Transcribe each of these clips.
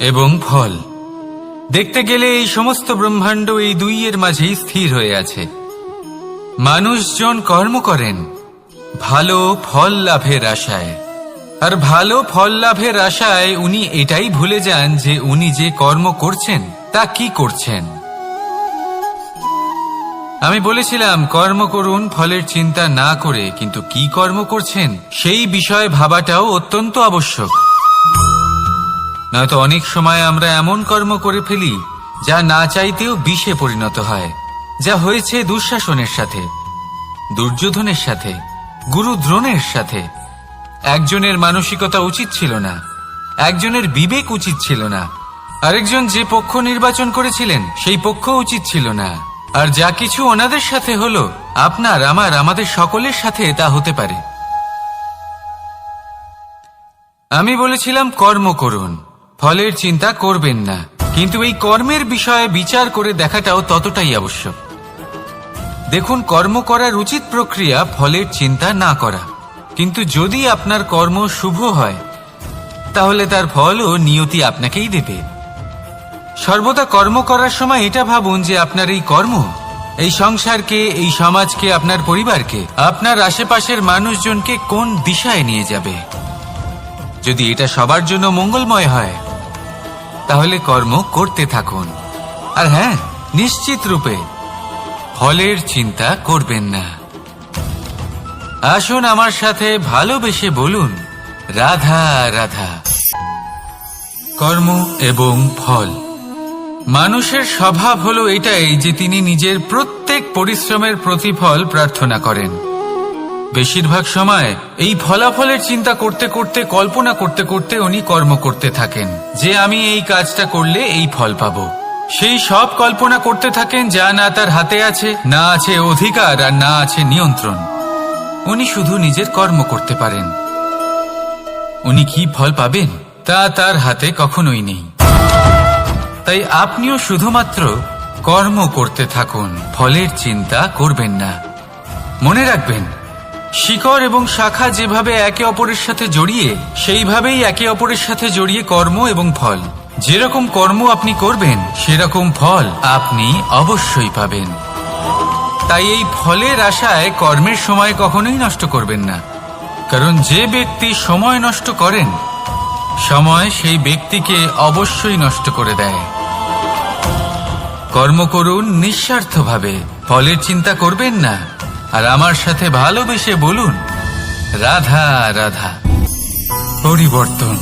এবং ফল। দেখতে গেলে এই সমস্ত ব্রহ্মাণ্ড এই দুইয়ের মাঝেই স্থির হয়ে আছে। মানুষজন কর্ম করেন ভালো ফল লাভের আশায়, আর ভালো ফল লাভের আশায় উনি এটাই ভুলে যান যে উনি যে কর্ম করছেন তা কি করছেন। আমি বলেছিলাম কর্ম করুন ফলের চিন্তা না করে, কিন্তু কি কর্ম করছেন সেই বিষয়ে ভাবাটাও অত্যন্ত আবশ্যক। নয়তো অনেক সময় আমরা এমন কর্ম করে ফেলি যা না চাইতেও বিষে পরিণত হয়, যা হয়েছে দুঃশাসনের সাথে, দুর্যোধনের সাথে, গুরু দ্রোণের সাথে। একজনের মানসিকতা উচিত ছিল না, একজনের বিবেক উচিত ছিল না, আরেকজন যে পক্ষ নির্বাচন করেছিলেন সেই পক্ষ উচিত ছিল না। আর যা কিছু ওনাদের সাথে হলো, আপনার আমাদের সকলের সাথে তা হতে পারে। আমি বলেছিলাম কর্ম করুন, ফলের চিন্তা করবেন না, কিন্তু এই কর্মের বিষয়ে বিচার করে দেখাটাও ততটাই আবশ্যক। দেখুন, কর্ম করার উচিত প্রক্রিয়া ফলের চিন্তা না করা, কিন্তু যদি আপনার কর্ম শুভ হয় তাহলে তার ফলও নিয়তি আপনাকেই দেবে। সর্বদা কর্ম করার সময় এটা ভাবুন যে আপনার এই কর্ম এই সংসারকে, এই সমাজকে, আপনার পরিবারকে, আপনার আশেপাশের মানুষজনকে কোন দিশায় নিয়ে যাবে। যদি এটা সবার জন্য মঙ্গলময় হয় তাহলে কর্ম করতে থাকুন। আর হ্যাঁ, নিশ্চিত রূপে ফলের চিন্তা করবেন না। আসুন আমার সাথে ভালোবেসে বলুন রাধা রাধা। কর্ম এবং ফল। মানুষের স্বভাব হলো এটাই যে তিনি নিজের প্রত্যেক পরিশ্রমের প্রতিফল প্রার্থনা করেন। বেশিরভাগ সময় এই ফলাফলের চিন্তা করতে করতে, কল্পনা করতে করতে উনি কর্ম করতে থাকেন যে আমি এই কাজটা করলে এই ফল পাবো। সেই সব কল্পনা করতে থাকেন যা না তার হাতে আছে, না আছে অধিকার, আর না আছে নিয়ন্ত্রণ। উনি শুধু নিজের কর্ম করতে পারেন। উনি কি ফল পাবেন তা তার হাতে কখনোই নেই। তাই আপনিও শুধুমাত্র কর্ম করতে থাকুন, ফলের চিন্তা করবেন না। মনে রাখবেন, শিকড় এবং শাখা যেভাবে একে অপরের সাথে জড়িয়ে, সেইভাবেই একে অপরের সাথে জড়িয়ে কর্ম এবং ফল। যেরকম কর্ম আপনি করবেন সেরকম ফল আপনি অবশ্যই পাবেন। তাই এই ফলের আশায় কর্মের সময় কখনোই নষ্ট করবেন না, কারণ যে ব্যক্তি সময় নষ্ট করেন, সময় সেই ব্যক্তিকে অবশ্যই নষ্ট করে দেয়। কর্ম করুন নিঃস্বার্থভাবে, ফলের চিন্তা করবেন না, আর আমার সাথে ভালোবেসে বলুন রাধা রাধা। পরিবর্তন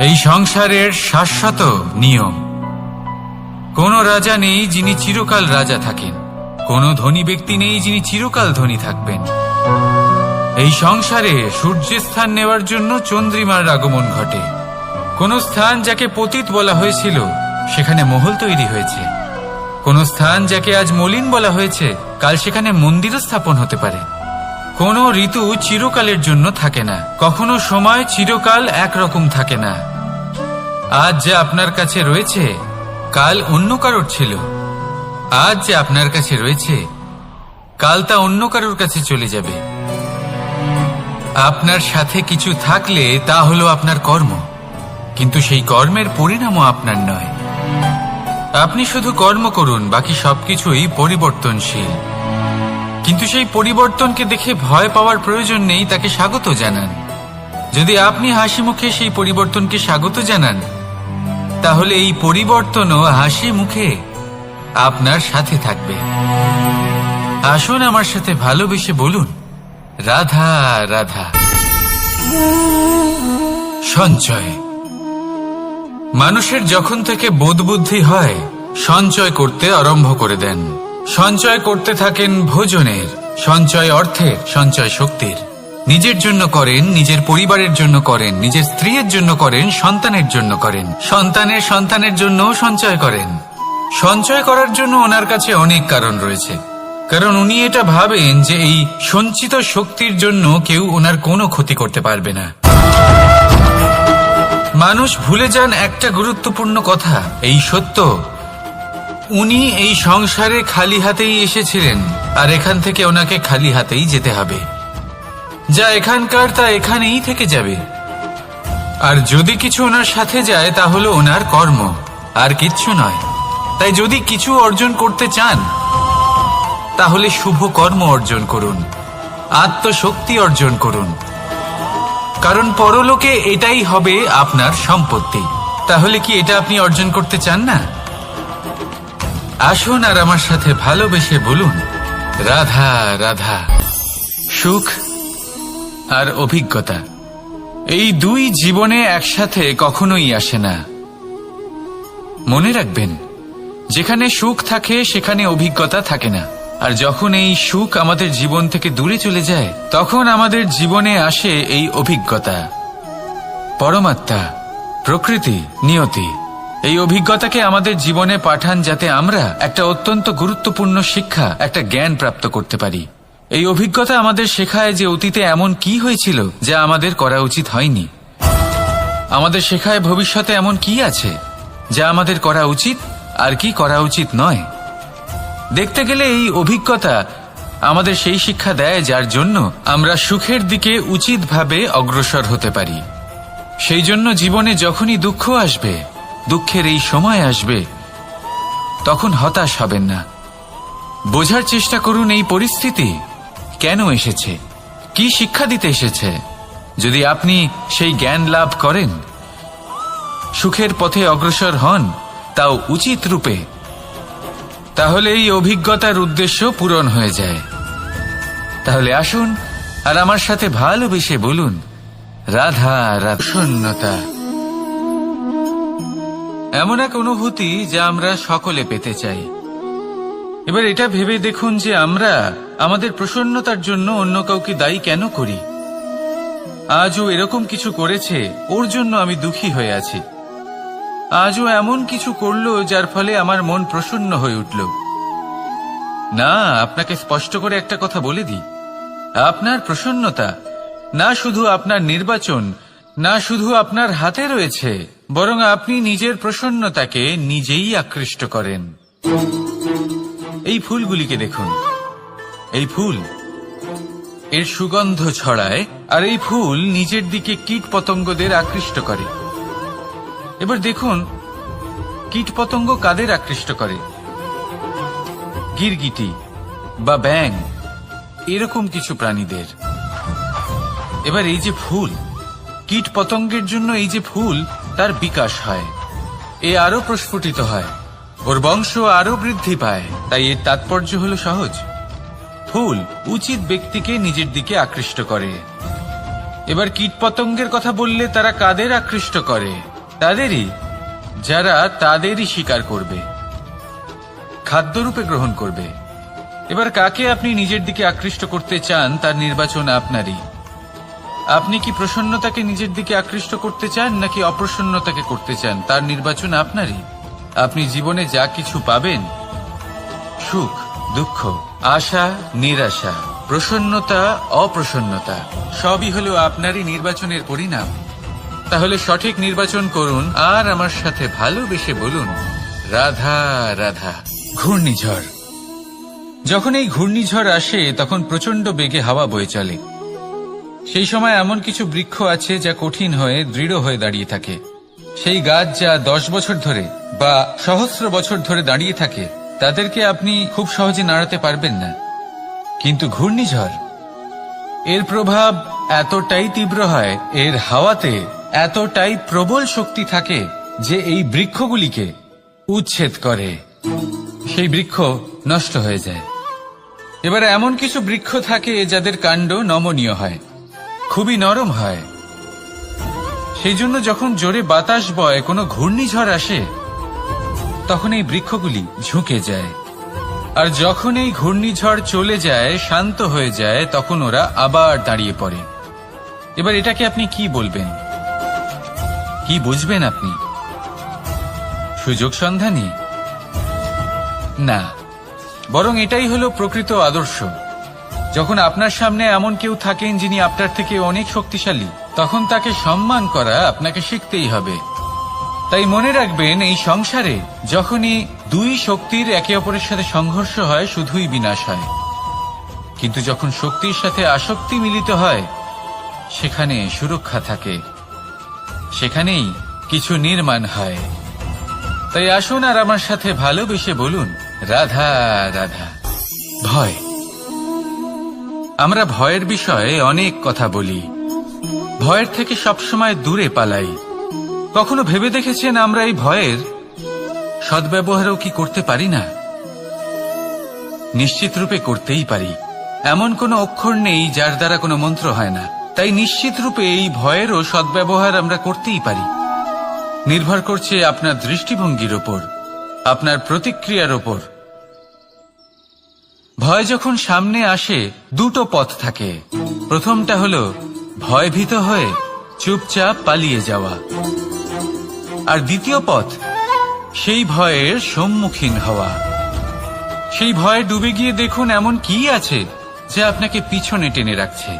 এই সংসারের শাশ্বত নিয়ম। কোন রাজা নেই যিনি চিরকাল রাজা থাকেন, কোন ধনী ব্যক্তি নেই যিনি চিরকাল ধনী থাকবেন। এই সংসারে সূর্যের স্থান নেওয়ার জন্য চন্দ্রিমার আগমন ঘটে। কোন স্থান যাকে পতিত বলা হয়েছিল সেখানে মহল তৈরি হয়েছে। কোন স্থান যাকে আজ মলিন বলা হয়েছে কাল সেখানে মন্দিরও স্থাপন হতে পারে। কোনো ঋতু চিরকালের জন্য থাকে না, কখনো সময় চিরকাল একরকম থাকে না। আজ যে আপনার কাছে রয়েছে কাল অন্য কারোর ছিল, আজ যে আপনার কাছে রয়েছে কাল তা অন্য কারোর কাছে চলে যাবে। আপনার সাথে কিছু থাকলে তা হলো আপনার কর্ম, কিন্তু সেই কর্মের পরিণামও আপনার নয়। আপনি শুধু কর্ম করুন, বাকি সবকিছুই পরিবর্তনশীল। কিন্তু সেই পরিবর্তনকে দেখে ভয় পাওয়ার প্রয়োজন নেই, তাকে স্বাগত জানান। যদি আপনি হাসি মুখে সেই পরিবর্তনকে স্বাগত জানান, তাহলে এই পরিবর্তনও হাসি মুখে আপনার সাথে থাকবে। আসুন আমার সাথে ভালোবেসে বলুন রাধা রাধা। সঞ্চয়। মানুষের যখন থেকে বোধ বুদ্ধি হয় সঞ্চয় করতে আরম্ভ করে দেন। সঞ্চয় করতে থাকেন ভোজনের, সঞ্চয় অর্থের, সঞ্চয় শক্তির। নিজের জন্য করেন, নিজের পরিবারের জন্য করেন, নিজের স্ত্রীর জন্য করেন, সন্তানের জন্য করেন, সন্তানের সন্তানের জন্যও সঞ্চয় করেন। সঞ্চয় করার জন্য ওনার কাছে অনেক কারণ রয়েছে, কারণ উনি এটা ভাবেন যে এই সঞ্চিত শক্তির জন্য কেউ ওনার কোনো ক্ষতি করতে পারবে না। মানুষ ভুলে যান একটা গুরুত্বপূর্ণ কথা, এই সত্য, উনি এই সংসারে খালি হাতেই এসেছিলেন, আর এখান থেকে ওনাকে খালি হাতেই যেতে হবে। যা এখানকার তা এখানেই থেকে যাবে। আর যদি কিছু ওনার সাথে যায় তা হলো ওনার কর্ম, আর কিচ্ছু নয়। তাই যদি কিছু অর্জন করতে চান তাহলে শুভ কর্ম অর্জন করুন, আত্মশক্তি অর্জন করুন, কারণ পরলোকে এটাই হবে আপনার সম্পত্তি। তাহলে কি এটা আপনি অর্জন করতে চান না? আসুন আর আমার সাথে ভালোবেসে বলুন, রাধা রাধা। সুখ আর অভিজ্ঞতা, এই দুই জীবনে একসাথে কখনোই আসে না। মনে রাখবেন, যেখানে সুখ থাকে সেখানে অভিজ্ঞতা থাকে না। আর যখন এই সুখ আমাদের জীবন থেকে দূরে চলে যায় তখন আমাদের জীবনে আসে এই অভিজ্ঞতা। পরমাত্মা, প্রকৃতি, নিয়তি এই অভিজ্ঞতাকে আমাদের জীবনে পাঠান যাতে আমরা একটা অত্যন্ত গুরুত্বপূর্ণ শিক্ষা, একটা জ্ঞান প্রাপ্ত করতে পারি। এই অভিজ্ঞতা আমাদের শেখায় যে অতীতে এমন কি হয়েছিল যা আমাদের করা উচিত হয়নি। আমাদের শেখায় ভবিষ্যতে এমন কি আছে যা আমাদের করা উচিত আর কি করা উচিত নয়। দেখতে গেলে এই অভিজ্ঞতা আমাদের সেই শিক্ষা দেয় যার জন্য আমরা সুখের দিকে উচিতভাবে অগ্রসর হতে পারি। সেই জন্য জীবনে যখনই দুঃখ আসবে, দুঃখের এই সময় আসবে, তখন হতাশ হবেন না। বোঝার চেষ্টা করুন এই পরিস্থিতি কেন এসেছে, কি শিক্ষা দিতে এসেছে। যদি আপনি সেই জ্ঞান লাভ করেন, সুখের পথে অগ্রসর হন, তাও উচিত রূপে, তাহলে এই অভিজ্ঞতার উদ্দেশ্য পূরণ হয়ে যায়। তাহলে আসুন আর আমার সাথে ভালোবেসে বলুন, রাধা রাধা। শূন্যতা এমন এক অনুভূতি যা আমরা সকলে পেতে চাই। এবার এটা ভেবে দেখুন যে আমরা আমাদের প্রসন্নতার জন্য অন্য কাউকে দায়ী কেন করি। আজও এরকম কিছু করেছে, ওর জন্য আমি দুঃখী হয়ে আছি। আজও এমন কিছু করলো যার ফলে আমার মন প্রসন্ন হয়ে উঠল। না, আপনাকে স্পষ্ট করে একটা কথা বলে দিই, আপনার প্রসন্নতা না শুধু আপনার নির্বাচন, না শুধু আপনার হাতে রয়েছে, বরং আপনি নিজের প্রসন্নতাকে নিজেই আকৃষ্ট করেন। এই ফুলগুলিকে দেখুন, এই ফুল এর সুগন্ধ ছড়ায়, আর এই ফুল নিজের দিকে কীট পতঙ্গদের আকৃষ্ট করে। এবার দেখুন, কীট পতঙ্গ কাদের আকৃষ্ট করে? গিরগিটি বা ব্যাঙ, এরকম কিছু প্রাণীদের। এবার এই যে ফুল, কীট পতঙ্গের জন্য এই যে ফুল, তার বিকাশ হয়, এ আরো প্রস্ফুটিত হয়, ওর বংশ আরো বৃদ্ধি পায়। তাই এর তাৎপর্য হলো সহজ, ফুল উচিত ব্যক্তিকে নিজের দিকে আকৃষ্ট করে। এবার কীট পতঙ্গের কথা বললে তারা কাদের আকৃষ্ট করে? তাদেরই যারা তাদেরই শিকার করবে, খাদ্যরূপে গ্রহণ করবে। এবার কাকে আপনি নিজের দিকে আকৃষ্ট করতে চান তার নির্বাচন আপনারই। আপনি কি প্রসন্নতাকে নিজের দিকে আকৃষ্ট করতে চান নাকি অপ্রসন্নতাকে করতে চান তার নির্বাচন আপনারই। আপনি জীবনে যা কিছু পাবেন, সুখ, দুঃখ, আশা, নিরাশা, প্রসন্নতা, অপ্রসন্নতা, সবই হলো আপনারই নির্বাচনের পরিণাম। তাহলে সঠিক নির্বাচন করুন আর আমার সাথে ভালোবেসে বলুন, রাধা রাধা। ঘূর্ণিঝড়, যখন এই ঘূর্ণিঝড় আসে তখন প্রচন্ড বেগে হাওয়া বয়ে চলে। সেই সময় এমন কিছু বৃক্ষ আছে যা কঠিন হয়ে দৃঢ় হয়ে দাঁড়িয়ে থাকে। সেই গাছ যা 10 বছর ধরে বা সহস্র বছর ধরে দাঁড়িয়ে থাকে, তাদেরকে আপনি খুব সহজে নাড়াতে পারবেন না। কিন্তু ঘূর্ণিঝড়, এর প্রভাব এতটাই তীব্র হয়, এর হাওয়াতে এতটাই প্রবল শক্তি থাকে যে এই বৃক্ষগুলিকে উচ্ছেদ করে, সেই বৃক্ষ নষ্ট হয়ে যায়। এবার এমন কিছু বৃক্ষ থাকে যাদের কাণ্ড নমনীয় হয়, খুবই নরম হয়। সেই জন্য যখন জোরে বাতাস বয়, কোনো ঘূর্ণিঝড় আসে, তখন এই বৃক্ষগুলি ঝুঁকে যায়। আর যখন এই ঘূর্ণিঝড় চলে যায়, শান্ত হয়ে যায়, তখন ওরা আবার দাঁড়িয়ে পড়ে। এবার এটাকে আপনি কি বলবেন, কি বুঝবেন আপনি? সুযোগ সন্ধানী? না, বরং এটাই হলো প্রকৃত আদর্শ। যখন আপনার সামনে এমন কেউ থাকেন যিনি আপনার থেকে অনেক শক্তিশালী, তখন তাকে সম্মান করা আপনাকে শিখতেই হবে। তাই মনে রাখবেন, এই সংসারে যখনই দুই শক্তির একে অপরের সাথে সংঘর্ষ হয়, শুধুই বিনাশ হয়। কিন্তু যখন শক্তির সাথে আসক্তি মিলিত হয়, সেখানে সুরক্ষা থাকে, সেখানেই কিছু নির্মাণ হয়। তাই আসুন আর আমার সাথে ভালোবেসে বলুন, রাধা রাধা। ভয়। আমরা ভয়ের বিষয়ে অনেক কথা বলি, ভয়ের থেকে সবসময় দূরে পালাই। কখনো ভেবে দেখেছেন আমরা এই ভয়ের সদ্ব্যবহারও কি করতে পারি না? নিশ্চিত রূপে করতেই পারি। এমন কোনো অক্ষর নেই যার দ্বারা কোনো মন্ত্র হয় না। তাই নিশ্চিত রূপে এই ভয়েরও সদ্ব্যবহার আমরা করতেই পারি। নির্ভর করছে আপনার দৃষ্টিভঙ্গির ওপর, আপনার প্রতিক্রিয়ার ওপর। ভয় যখন সামনে আসে দুটো পথ থাকে। প্রথমটা হলো ভয়ভীত হয়ে চুপচাপ পালিয়ে যাওয়া, আর দ্বিতীয় পথ সেই ভয়ের সম্মুখীন হওয়া। সেই ভয়ে ডুবে গিয়ে দেখুন এমন কি আছে যে আপনাকে পিছনে টেনে রাখছে।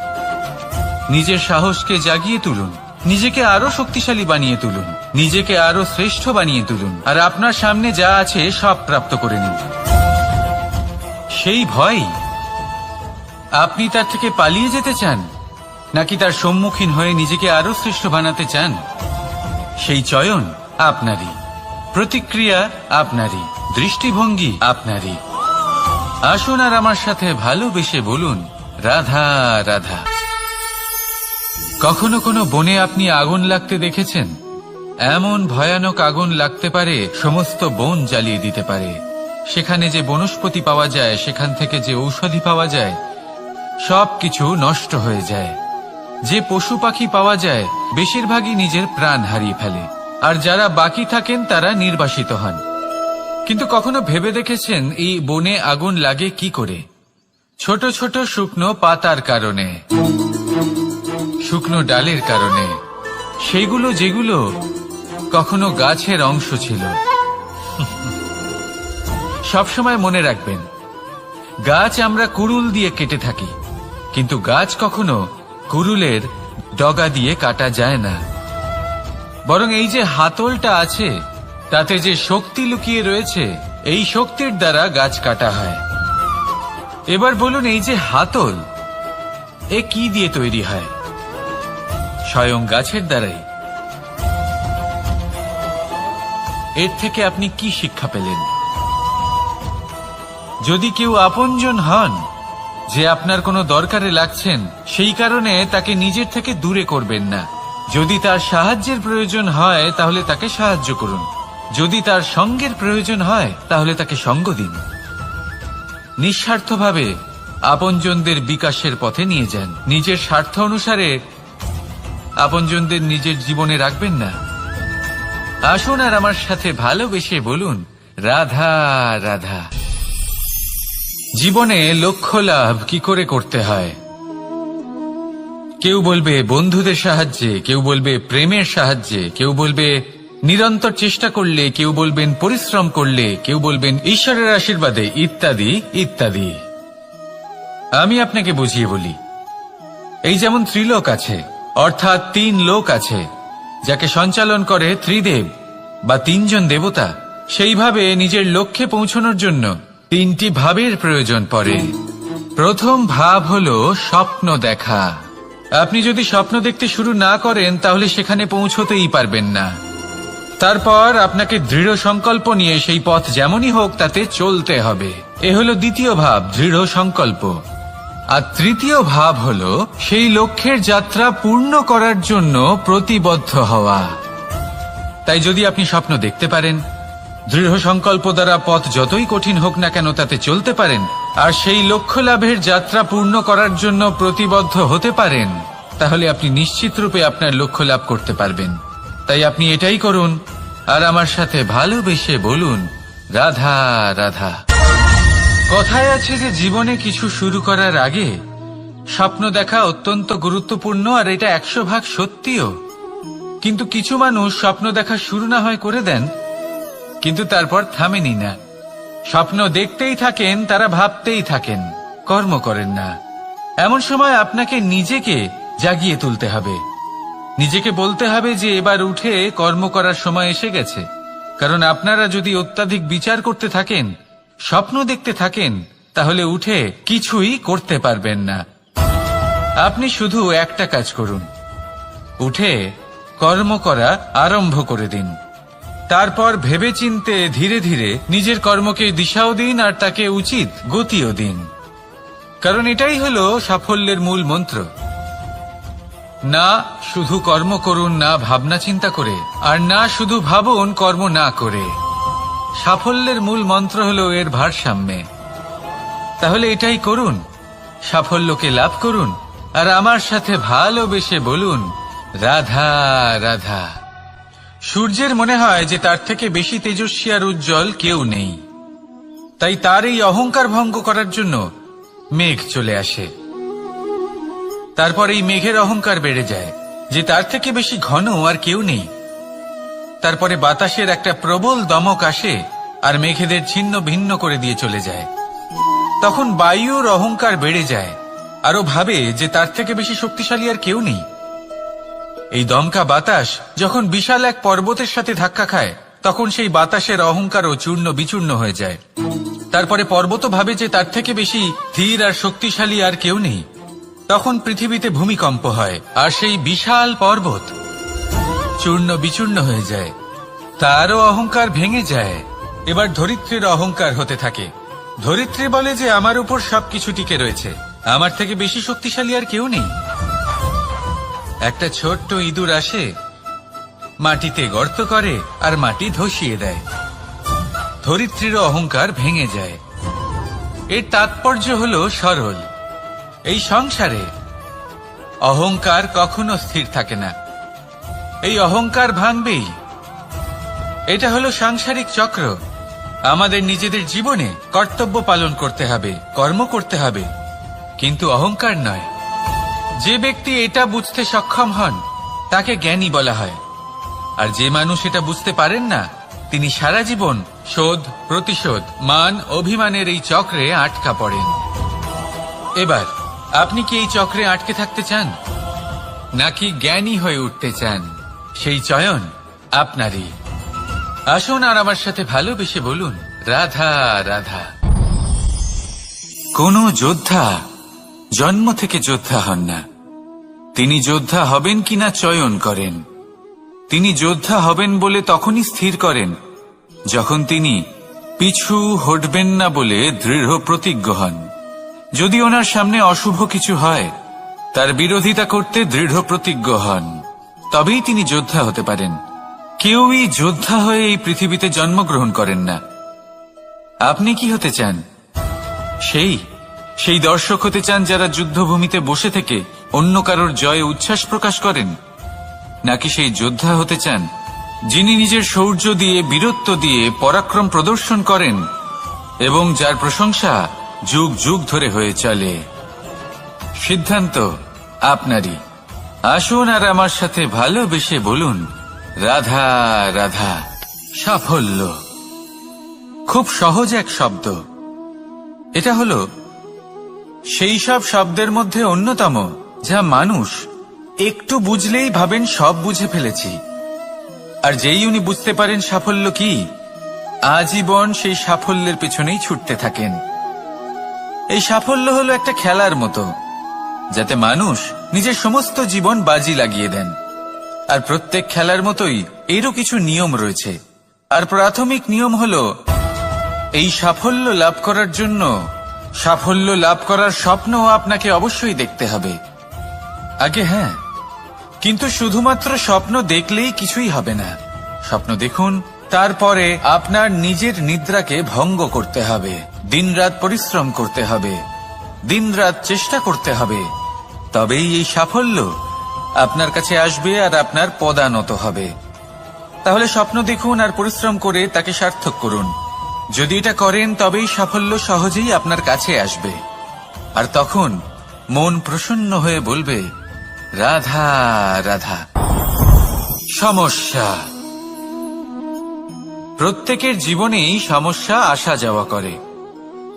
নিজের সাহসকে জাগিয়ে তুলুন, নিজেকে আরো শক্তিশালী বানিয়ে তুলুন, নিজেকে আরো শ্রেষ্ঠ বানিয়ে তুলুন, আর আপনার সামনে যা আছে সব প্রাপ্ত করে নিন। সেই ভয়, আপনি তার থেকে পালিয়ে যেতে চান নাকি তার সম্মুখীন হয়ে নিজেকে আরো শ্রেষ্ঠ বানাতে চান? সেই চয়ন আপনারই, প্রতিক্রিয়া আপনারই, দৃষ্টিভঙ্গি আপনারই। আসুন আর আমার সাথে ভালোবেসে বলুন, রাধা রাধা। কখনো কোনো বনে আপনি আগুন লাগতে দেখেছেন? এমন ভয়ানক আগুন লাগতে পারে সমস্ত বন জ্বালিয়ে দিতে পারে। সেখানে যে বনস্পতি পাওয়া যায়, সেখান থেকে যে ঔষধি পাওয়া যায়, সবকিছু নষ্ট হয়ে যায়। যে পশু পাখি পাওয়া যায় বেশিরভাগই নিজের প্রাণ হারিয়ে ফেলে, আর যারা বাকি থাকেন তারা নির্বাসিত হন। কিন্তু কখনো ভেবে দেখেছেন এই বনে আগুন লাগে কি করে? ছোট ছোট শুকনো পাতার কারণে, শুকনো ডালের কারণে, সেইগুলো যেগুলো কখনো গাছের অংশ ছিল। সবসময় মনে রাখবেন, গাছ আমরা কুড়ুল দিয়ে কেটে থাকি, কিন্তু গাছ কখনো কুড়ুলের ডগা দিয়ে কাটা যায় না। বরং এই যে হাতলটা আছে, তাতে যে শক্তি লুকিয়ে রয়েছে, এই শক্তির দ্বারা গাছ কাটা হয়। এবার বলুন, এই যে হাতল, এ কি দিয়ে তৈরি হয়? স্বয়ং গাছের দ্বারাই। এর থেকে আপনি কি শিক্ষা পেলেন? যদি কেউ আপনজন হন, যে আপনার কোনো দরকারে লাগছেন, সেই কারণে তাকে নিজের থেকে দূরে করবেন না। যদি তার সাহায্যের প্রয়োজন হয় তাহলে তাকে সাহায্য করুন, যদি তার সঙ্গের প্রয়োজন হয় তাহলে তাকে সঙ্গ দিন। নিঃস্বার্থভাবে আপনজনদের বিকাশের পথে নিয়ে যান। নিজের স্বার্থ অনুসারে আপনজনদের নিজের জীবনে রাখবেন না। আসুন আর আমার সাথে ভালোবেসে বলুন, রাধা রাধা। জীবনে লক্ষ্য লাভ কি করে করতে হয়? কেউ বলবে বন্ধুদের সাহায্যে, কেউ বলবে প্রেমের সাহায্যে, কেউ বলবে নিরন্তর চেষ্টা করলে, কেউ বলবেন পরিশ্রম করলে, কেউ বলবেন ঈশ্বরের আশীর্বাদে, ইত্যাদি ইত্যাদি। আমি আপনাকে বুঝিয়ে বলি, এই যেমন ত্রিলোক আছে, অর্থাৎ 3 লোক আছে, যাকে সঞ্চালন করে ত্রিদেব বা 3 জন দেবতা। সেইভাবে নিজের লক্ষ্যে পৌঁছানোর জন্য 3টি ভাবের প্রয়োজন পড়ে। প্রথম ভাব হলো স্বপ্ন দেখা। আপনি যদি স্বপ্ন দেখতে শুরু না করেন তাহলে সেখানে পৌঁছতেই পারবেন না। তারপর আপনাকে দৃঢ় সংকল্প নিয়ে সেই পথ যেমনই হোক তাতে চলতে হবে। এ হলো দ্বিতীয় ভাব, দৃঢ় সংকল্প। আর তৃতীয় ভাব হলো সেই লক্ষ্যের যাত্রা পূর্ণ করার জন্য প্রতিবদ্ধ হওয়া। তাই যদি আপনি স্বপ্ন দেখতে পারেন, দৃঢ় সংকল্প দ্বারা পথ যতই কঠিন হোক না কেন তাতে চলতে পারেন, আর সেই লক্ষ্য লাভের যাত্রা পূর্ণ করার জন্য প্রতিবদ্ধ হতে পারেন, তাহলে আপনি নিশ্চিত রূপে আপনার লক্ষ্য লাভ করতে পারবেন। তাই আপনি এটাই করুন, আর আমার সাথে ভালোবেসে বলুন, রাধা রাধা। কথায় আছে যে জীবনে কিছু শুরু করার আগে স্বপ্ন দেখা অত্যন্ত গুরুত্বপূর্ণ, আর এটা 100% সত্যিও। কিন্তু কিছু মানুষ স্বপ্ন দেখা শুরু না হয় করে দেন, কিন্তু তারপর থামেনি না। স্বপ্ন দেখতেই থাকেন, তারা ভাবতেই থাকেন, কর্ম করেন না। এমন সময় আপনাকে নিজেকে জাগিয়ে তুলতে হবে। নিজেকে বলতে হবে যে এবার উঠে কর্ম করার সময় এসে গেছে। কারণ আপনারা যদি অত্যাধিক বিচার করতে থাকেন, স্বপ্ন দেখতে থাকেন, তাহলে উঠে কিছুই করতে পারবেন না। আপনি শুধু একটা কাজ করুন, উঠে কর্ম করা আরম্ভ করে দিন। তারপর ভেবেচিন্তে ধীরে ধীরে নিজের কর্মকে দিশাও দিন আর তাকে উচিত গতিও দিন, কারণ এটাই হলো সাফল্যের মূল মন্ত্র। না শুধু কর্ম করুন না ভাবনা চিন্তা করে, আর না শুধু ভাবুন কর্ম না করে। সাফল্যের মূল মন্ত্র হলো এর ভারসাম্যে। তাহলে এটাই করুন, সাফল্যকে লাভ করুন, আর আমার সাথে ভালোবেসে বলুন রাধা রাধা। সূর্যের মনে হয় যে তার থেকে বেশি তেজস্বী আর উজ্জ্বল কেউ নেই, তাই তার এই অহংকার ভঙ্গ করার জন্য মেঘ চলে আসে। তারপর এই মেঘের অহংকার বেড়ে যায় যে তার থেকে বেশি ঘন আর কেউ নেই। তারপরে বাতাসের একটা প্রবল দমক আসে আর মেঘেদের ছিন্ন ভিন্ন করে দিয়ে চলে যায়। তখন বায়ুর অহংকার বেড়ে যায়, আরো ভাবে যে তার থেকে বেশি শক্তিশালী আর কেউ নেই। এই দমকা বাতাস যখন বিশাল এক পর্বতের সাথে ধাক্কা খায়, তখন সেই বাতাসের অহংকারও চূর্ণ বিচূর্ণ হয়ে যায়। তারপরে পর্বত ভাবে যে তার থেকে বেশি ধীর আর শক্তিশালী আর কেউ নেই। তখন পৃথিবীতে ভূমিকম্প হয় আর সেই বিশাল পর্বত চূর্ণ বিচূর্ণ হয়ে যায়, তারও অহংকার ভেঙে যায়। এবার ধরিত্রীর অহংকার হতে থাকে। ধরিত্রী বলে যে আমার উপর সবকিছু টিকে রয়েছে, আমার থেকে বেশি শক্তিশালী আর কেউ নেই। একটা ছোট্ট ইঁদুর আসে, মাটিতে গর্ত করে আর মাটি ধসিয়ে দেয়। ধরিত্রীর অহংকার ভেঙে যায়। এর তাৎপর্য হলো সরল, এই সংসারে অহংকার কখনো স্থির থাকে না, এই অহংকার ভাঙবেই। এটা হলো সাংসারিক চক্র। আমাদের নিজেদের জীবনে কর্তব্য পালন করতে হবে, কর্ম করতে হবে, কিন্তু অহংকার নয়। যে ব্যক্তি এটা বুঝতে সক্ষম হন তাকে জ্ঞানী বলা হয়, আর যে মানুষ এটা বুঝতে পারেন না তিনি সারা জীবন শোধ প্রতিশোধ মান অভিমানের এই চক্রে আটকা পড়েন। এবার আপনি কি এই চক্রে আটকে থাকতে চান, নাকি জ্ঞানী হয়ে উঠতে চান? সেই চয়ন আপনারই। আসুন আর আমার সাথে ভালোবেসে বলুন রাধা রাধা। কোন যোদ্ধা জন্ম থেকে যোদ্ধা হন না, তিনি যোদ্ধা হবেন কিনা চয়ন করেন। তিনি যোদ্ধা হবেন বলে তখনই স্থির করেন যখন তিনি পিছু হটবেন না বলে দৃঢ় প্রতিজ্ঞ হন। যদি ওনার সামনে অশুভ কিছু হয়, তার বিরোধিতা করতে দৃঢ় প্রতিজ্ঞ হন, তবেই তিনি যোদ্ধা হতে পারেন। কেউই যোদ্ধা হয়ে এই পৃথিবীতে জন্মগ্রহণ করেন না। আপনি কি হতে চান? সেই দর্শক হতে চান যারা যুদ্ধভূমিতে বসে থেকে অন্য কারোর জয়ে উচ্ছ্বাস প্রকাশ করেন, নাকি সেই যোদ্ধা হতে চান যিনি নিজের শৌর্য দিয়ে বীরত্ব দিয়ে পরাক্রম প্রদর্শন করেন এবং যার প্রশংসা যুগ যুগ ধরে হয়ে চলে? সিদ্ধান্ত আপনারই। আসুন আর আমার সাথে ভালোবেসে বলুন রাধা রাধা। সাফল্য খুব সহজ এক শব্দ। এটা হলো সেই সব শব্দের মধ্যে অন্যতম যা মানুষ একটু বুঝলেই ভাবেন সব বুঝে ফেলেছি, আর যেই উনি বুঝতে পারেন সাফল্য কি, আজীবন সেই সাফল্যের পেছনেই ছুটতে থাকেন। এই সাফল্য হলো একটা খেলার মতো, যাতে মানুষ নিজের সমস্ত জীবন বাজি লাগিয়ে দেন। আর প্রত্যেক খেলার মতোই এরও কিছু নিয়ম রয়েছে। আর প্রাথমিক নিয়ম হলো এই সাফল্য লাভ করার জন্য সাফল্য লাভ করার স্বপ্ন আপনাকে অবশ্যই দেখতে হবে আগে। হ্যাঁ, কিন্তু শুধুমাত্র স্বপ্ন দেখলেই কিছুই হবে না। স্বপ্ন দেখুন, তারপরে আপনার নিজের নিদ্রাকে ভঙ্গ করতে হবে, দিনরাত পরিশ্রম করতে হবে, দিনরাত চেষ্টা করতে হবে, তবেই এই সাফল্য আপনার কাছে আসবে আর আপনার পদানত হবে। তাহলে স্বপ্ন দেখুন আর পরিশ্রম করে তাকে সার্থক করুন। যদি এটা করেন তবেই সাফল্য সহজেই আপনার কাছে আসবে। আর তখন মন প্রসন্ন হয়ে বলবে রাধা রাধা। সমস্যা প্রত্যেকের জীবনেই সমস্যা আসা যাওয়া করে,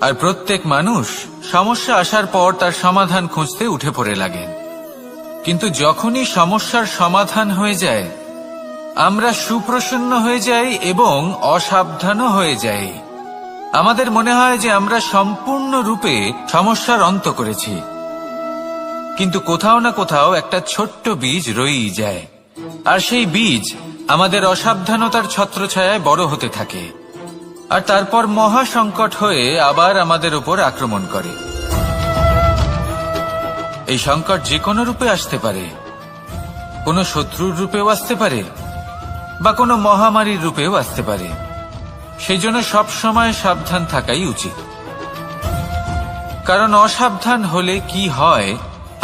আর প্রত্যেক মানুষ সমস্যা আসার পর তার সমাধান খুঁজতে উঠে পড়ে লাগেন। কিন্তু যখনই সমস্যার সমাধান হয়ে যায়, আমরা সুপ্রসন্ন হয়ে যাই এবং অসাবধানও হয়ে যাই। আমাদের মনে হয় যে আমরা সম্পূর্ণরূপে সমস্যার অন্ত করেছি, কিন্তু কোথাও না কোথাও একটা ছোট্ট বীজ রয়েই যায়, আর সেই বীজ আমাদের অসাবধানতার ছত্রছায়ায় বড় হতে থাকে, আর তারপর মহা সংকট হয়ে আবার আমাদের উপর আক্রমণ করে। এই সংকট যে কোনো রূপে আসতে পারে, কোনো শত্রুর রূপেও আসতে পারে, বা কোনো মহামারীর রূপেও আসতে পারে। সেই জন্য সবসময় সাবধান থাকাই উচিত, কারণ অসাবধান হলে কি হয়,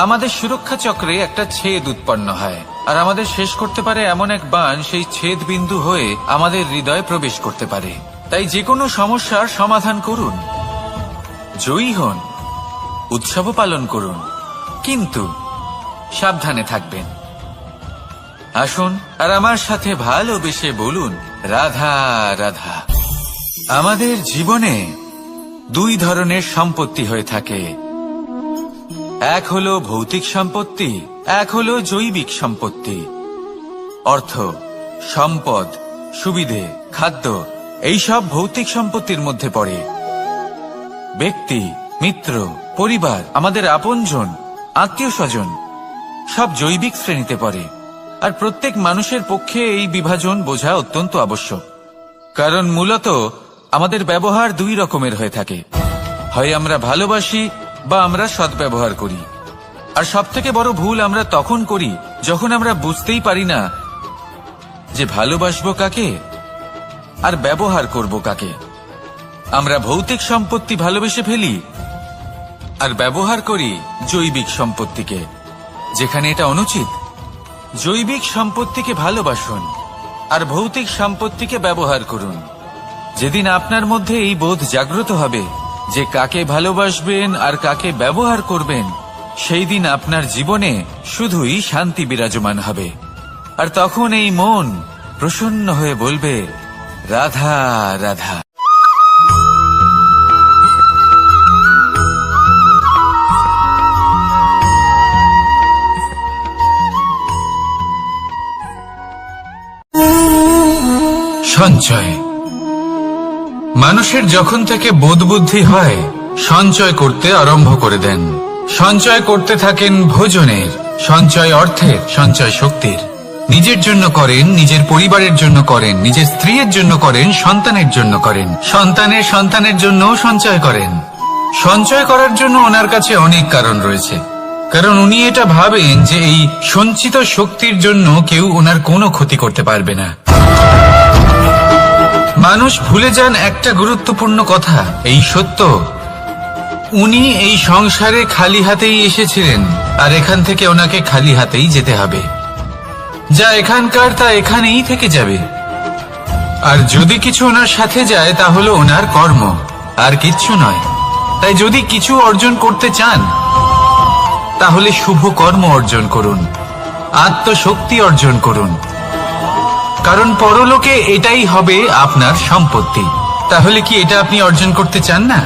আমাদের সুরক্ষা চক্রে একটা ছেদ উৎপন্ন হয়, আর আমাদের শেষ করতে পারে এমন এক বাণ সেই ছেদ বিন্দু হয়ে আমাদের হৃদয়ে প্রবেশ করতে পারে। তাই যে কোনো সমস্যার সমাধান করুন, জয়ী হন, উৎসব পালন করুন, কিন্তু সাবধানে থাকবেন। আসুন আর আমার সাথে ভালোবেসে বলুন, রাধা রাধা। আমাদের জীবনে দুই ধরনের সম্পত্তি হয়ে থাকে, এক হলো ভৌতিক সম্পত্তি, এক হলো জৈবিক সম্পত্তি। অর্থ, সম্পদ, সুবিধে, খাদ্য এইসব ভৌতিক সম্পত্তির মধ্যে পড়ে। ব্যক্তি, মিত্র, পরিবার, আমাদের আপনজন, আত্মীয় স্বজন সব জৈবিক শ্রেণীতে পড়ে। আর প্রত্যেক মানুষের পক্ষে এই বিভাজন বোঝা অত্যন্ত আবশ্যক, কারণ মূলত আমাদের ব্যবহার দুই রকমের হয়ে থাকে, হয় আমরা ভালোবাসি বা আমরা সদ্ব্যবহার করি। আর সবথেকে বড় ভুল আমরা তখন করি যখন আমরা বুঝতেই পারি না যে ভালোবাসবো কাকে আর ব্যবহার করব কাকে। আমরা ভৌতিক সম্পত্তি ভালোবেসে ফেলি আর ব্যবহার করি জৈবিক সম্পত্তিকে, যেখানে এটা অনুচিত। জৈবিক সম্পত্তিকে ভালোবাসুন আর ভৌতিক সম্পত্তিকে ব্যবহার করুন। যেদিন আপনার মধ্যে এই বোধ জাগ্রত হবে যে কাকে ভালোবাসবেন আর কাকে ব্যবহার করবেন, সেই দিন আপনার জীবনে শুধুই শান্তি বিরাজমান হবে। আর তখন এই মন প্রসন্ন হয়ে বলবে, রাধা রাধা। সঞ্চয়। মানুষের যখন থেকে বোধ বুদ্ধি হয়, সঞ্চয় করতে আরম্ভ করে দেন। সঞ্চয় করতে থাকেন ভোজনের, সঞ্চয় অর্থের, সঞ্চয় শক্তির। নিজের জন্য করেন, নিজের পরিবারের জন্য করেন, নিজের স্ত্রীর জন্য করেন, সন্তানের জন্য করেন, সন্তানের সন্তানের জন্য সঞ্চয় করেন। সঞ্চয় করার জন্য ওনার কাছে অনেক কারণ রয়েছে, কারণ উনি এটা ভাবেন যে এই সঞ্চিত শক্তির জন্য কেউ ওনার কোনো ক্ষতি করতে পারবে না। মানুষ ভুলে যান একটা গুরুত্বপূর্ণ কথা, এই সত্য, উনি এই সংসারে খালি হাতেই এসেছিলেন, আর এখান থেকে ওনাকে খালি হাতেই যেতে হবে। যা এখানকার তা এখানেই থেকে যাবে। আর যদি কিছু ওনার সাথে যায় তা হলো ওনার কর্ম, আর কিচ্ছু নয়। তাই যদি কিছু অর্জন করতে চান, তাহলে শুভ কর্ম অর্জন করুন, আত্মশক্তি অর্জন করুন, কারণ পরলোকে এটাই হবে আপনার সম্পত্তি। তাহলে কি এটা আপনি অর্জন করতে চান না?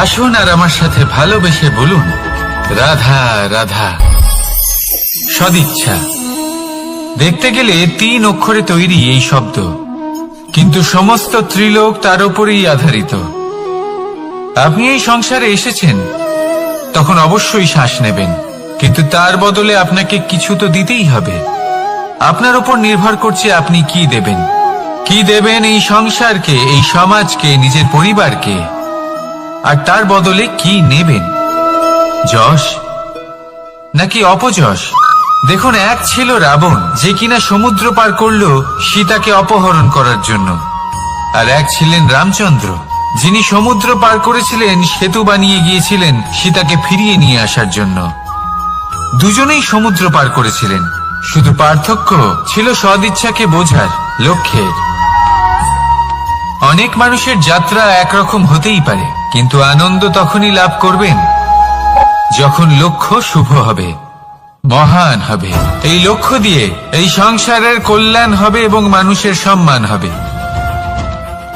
আসুন আর আমার সাথে ভালোবেসে বলুন, রাধা রাধা। সদিচ্ছা। দেখতে গেলে 3 অক্ষরে তৈরি এই শব্দ, কিন্তু সমস্ত ত্রিলোক তার উপরেই আধারিত। আপনি এই সংসারে এসেছেন, তখন অবশ্যই শ্বাস নেবেন, কিন্তু তার বদলে আপনাকে কিছু তো দিতেই হবে। আপনার উপর নির্ভর করছে আপনি কি দেবেন। কি দেবেন এই সংসারকে, এই সমাজকে, নিজের পরিবারকে, আর তার বদলে কি নেবেন? যশ নাকি অপযশ? দেখুন, এক ছিল রাবণ, যে কিনা সমুদ্র পার করলো সীতাকে অপহরণ করার জন্য, আর এক ছিলেন রামচন্দ্র, যিনি সমুদ্র পার করেছিলেন, সেতু বানিয়ে গিয়েছিলেন সীতাকে ফিরিয়ে নিয়ে আসার জন্য। দুজনেই সমুদ্র পার করেছিলেন, শুধু পার্থক্য ছিল সদিচ্ছাকে বোঝার, লক্ষ্যের। অনেক মানুষের যাত্রা একরকম হতেই পারে, কিন্তু আনন্দ তখনই লাভ করবেন যখন লক্ষ্য শুভ হবে, মহান হবে। এই লক্ষ্য দিয়ে এই সংসারের কল্যাণ হবে এবং মানুষের সম্মান হবে।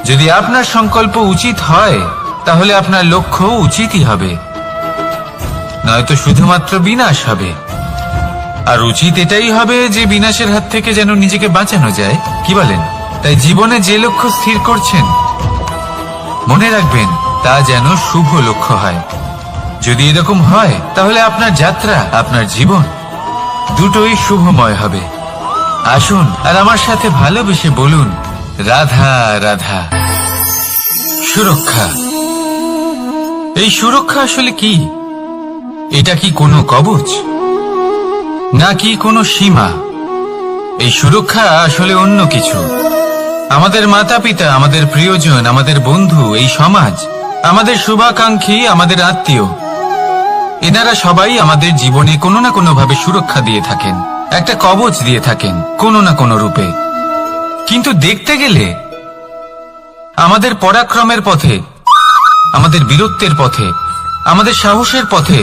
যদি আপনার সংকল্প উচিত হয়, তাহলে আপনার লক্ষ্য উচিতই হবে, নয়তো শুধুমাত্র বিনাশ হবে। আর উচিত এটাই হবে যে বিনাশের হাত থেকে যেন নিজেকে বাঁচানো যায়, কি বলেন? তাই জীবনে যে লক্ষ্য স্থির করছেন, মনে রাখবেন তা যেন শুভ লক্ষ্য হয়। যদি এরকম হয়, তাহলে আপনার যাত্রা, আপনার জীবন দুটোই শুভময় হবে। আসুন আর আমার সাথে ভালোবেসে বলুন, রাধা রাধা। সুরক্ষা। এই সুরক্ষা আসলে কি? এটা কি কোনো কবচ, নাকি কোনো সীমা? এই সুরক্ষা আসলে অন্য কিছু। আমাদের মাতা পিতা, আমাদের প্রিয়জন, আমাদের বন্ধু, এই সমাজ, আমাদের শুভাকাঙ্ক্ষী, আমাদের আত্মীয়, এনারা সবাই আমাদের জীবনে কোনো না কোনো ভাবে সুরক্ষা দিয়ে থাকেন, একটা কবচ দিয়ে থাকেন কোনো না কোনো রূপে। কিন্তু দেখতে গেলে আমাদের পরাক্রমের পথে, আমাদের বীরত্বের পথে, আমাদের সাহসের পথে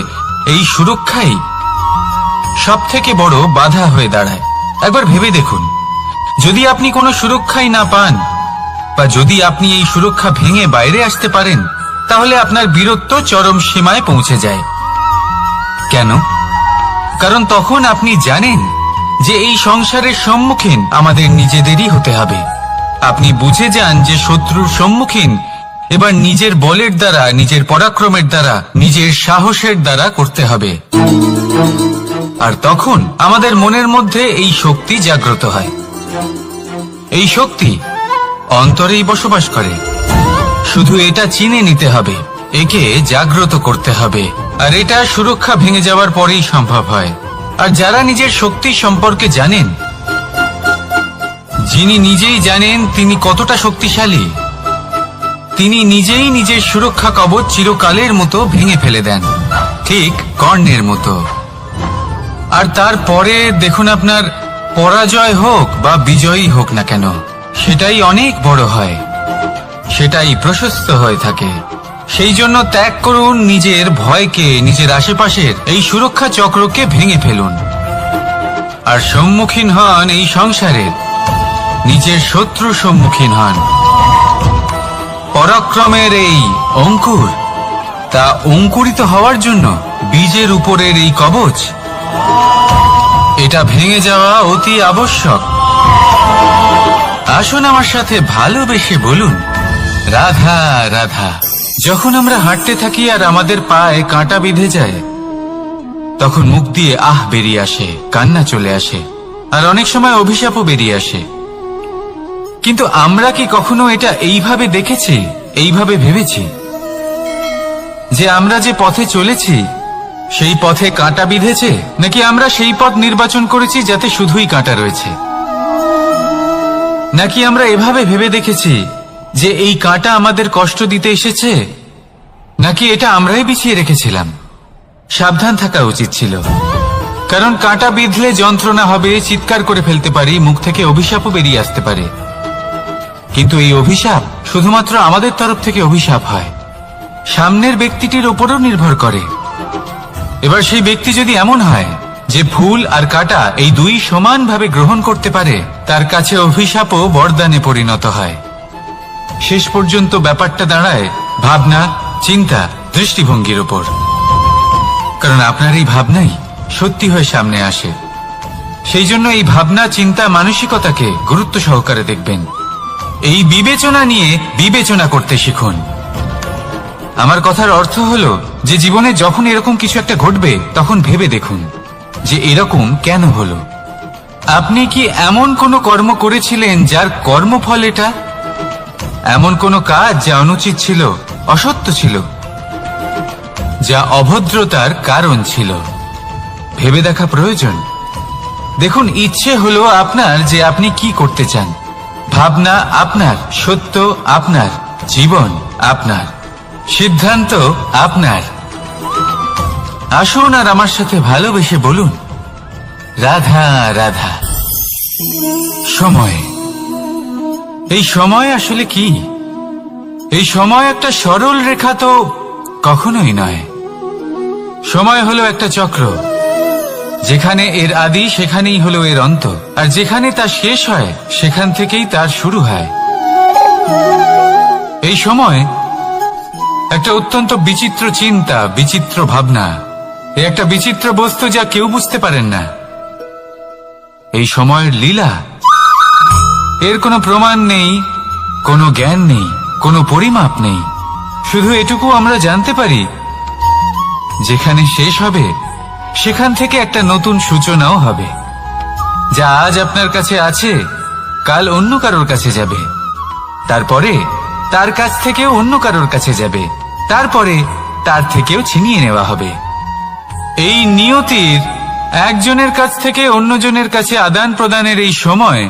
এই সুরক্ষাই সব থেকে বড় বাধা হয়ে দাঁড়ায়। একবার ভেবে দেখুন, যদি আপনি কোনো সুরক্ষাই না পান, বা যদি আপনি এই সুরক্ষা ভেঙে বাইরে আসতে পারেন, তাহলে আপনার বীরত্ব চরম সীমায় পৌঁছে যায়। কেন? কারণ তখন আপনি জানেন যে এই সংসারের সম্মুখীন আমাদের নিজেদেরই হতে হবে। আপনি বুঝে যান যে শত্রুর সম্মুখীন এবার নিজের বলের দ্বারা, নিজের পরাক্রমের দ্বারা, নিজের সাহসের দ্বারা করতে হবে। আর তখন আমাদের মনের মধ্যে এই শক্তি জাগ্রত হয়। এই শক্তি অন্তরেই বসবাস করে। শুধু এটা চিনে নিতে হবে, একে জাগ্রত করতে হবে। আর এটা সুরক্ষা ভেঙে যাওয়ার পরেই সম্ভব হয়। আর যারা নিজের শক্তি সম্পর্কে জানেন, যিনি নিজেই জানেন তিনি কতটা শক্তিশালী, তিনি নিজেই নিজের সুরক্ষা কবচ চিরকালের মতো ভেঙে ফেলে দেন, ঠিক কর্ণের মতো। আর তারপরে দেখুন, আপনার পরাজয় হোক বা বিজয়ী হোক না কেন, সেটাই অনেক বড় হয়, সেটাই প্রশস্ত হয়ে থাকে। সেই জন্য ত্যাগ করুন নিজের ভয়কে, নিজের আশেপাশের এই সুরক্ষা চক্রকে ভেঙে ফেলুন। আর সম্মুখীন হন এই সংসারের নিজের শত্রু সম্মুখীন হন। পরাক্রমের এই অঙ্কুর, তা অঙ্কুরিত হওয়ার জন্য বীজের উপরের এই কবচ, এটা ভেঙে যাওয়া অতি আবশ্যক। আসুন আমার সাথে ভালোবেসে বলুন, রাধা রাধা। যখন আমরা হাঁটতে থাকি আর আমাদের পায়ে কাঁটা বিঁধে যায়, তখন মুখ দিয়ে আহ বেরিয়ে আসে, কান্না চলে আসে, আর অনেক সময় অভিশাপও বেরিয়ে আসে। কিন্তু আমরা কি কখনো এটা এইভাবে দেখেছি, এইভাবে ভেবেছি যে আমরা যে পথে চলেছি সেই পথে কাঁটা বিঁধেছে, নাকি আমরা সেই পথ নির্বাচন করেছি যাতে শুধুই কাঁটা রয়েছে? নাকি আমরা এভাবে ভেবে দেখেছি যে এই কাঁটা আমাদের কষ্ট দিতে এসেছে, নাকি এটা আমরাই বিছিয়ে রেখেছিলাম? সাবধান থাকা উচিত ছিল, কারণ কাঁটা বিঁধলে যন্ত্রণা হবে, চিৎকার করে ফেলতে পারি, মুখ থেকে অভিশাপও বেরিয়ে আসতে পারে। কিন্তু এই অভিশাপ শুধুমাত্র আমাদের তরফ থেকে অভিশাপ হয়, সামনের ব্যক্তিটির উপরও নির্ভর করে। এবার সেই ব্যক্তি যদি এমন হয় যে ফুল আর কাঁটা এই দুই সমানভাবে গ্রহণ করতে পারে, তার কাছে অভিশাপও বরদানে পরিণত হয়। শেষ পর্যন্ত ব্যাপারটা দাঁড়ায় ভাবনা, চিন্তা, দৃষ্টিভঙ্গির উপর। কারণ আপনার এই ভাবনাই সত্যি হয়ে সামনে আসে। সেই জন্য এই ভাবনা, চিন্তা, মানসিকতাকে গুরুত্ব সহকারে দেখবেন। এই বিবেচনা নিয়ে বিবেচনা করতে শিখুন। আমার কথার অর্থ হলো যে জীবনে যখন এরকম কিছু একটা ঘটবে, তখন ভেবে দেখুন যে এরকম কেন হলো। আপনি কি এমন কোনো কর্ম করেছিলেন যার কর্মফল এটা? এমন কোনো কাজ যা অনুচিত ছিল, অসত্য ছিল, যা অভদ্রতার কারণ ছিল? ভেবে দেখা প্রয়োজন। দেখুন, ইচ্ছে হলো আপনার যে আপনি কি করতে চান, ভাবনা আপনার, সত্য আপনার, জীবন আপনার, সিদ্ধান্ত আপনার। আসুন আর আমার সাথে ভালোবেসে বলুন, রাধা রাধা। সময়। এই সময় আসলে কি? এই সময় একটা সরল রেখা তো কখনোই নয়। সময় হলো একটা চক্র, যেখানে এর আদি সেখানেই হলো এর অন্ত, আর যেখানে তা শেষ হয় সেখান থেকেই তার শুরু হয়। এই সময় একটা অত্যন্ত বিচিত্র চিন্তা, বিচিত্র ভাবনা, একটা বিচিত্র বস্তু যা কেউ বুঝতে পারেন না। এই সময়ের লীলা, এর কোনো প্রমাণ নেই, কোনো জ্ঞান নেই, কোনো পরিমাপ নেই। শুধু এটুকু আমরা জানতে পারি, যেখানে শেষ হবে সেখান থেকে একটা নতুন সূচনাও হবে। যা আজ আপনার কাছে আছে কাল অন্য কারোর কাছে যাবে, তারপরে তার কাছ থেকেও অন্য কারোর কাছে যাবে, তারপরে তার থেকেও ছিনিয়ে নেওয়া হবে। এই নিয়তির একজনের কাছ থেকে অন্যজনের কাছে আদান প্রদানের এই সময়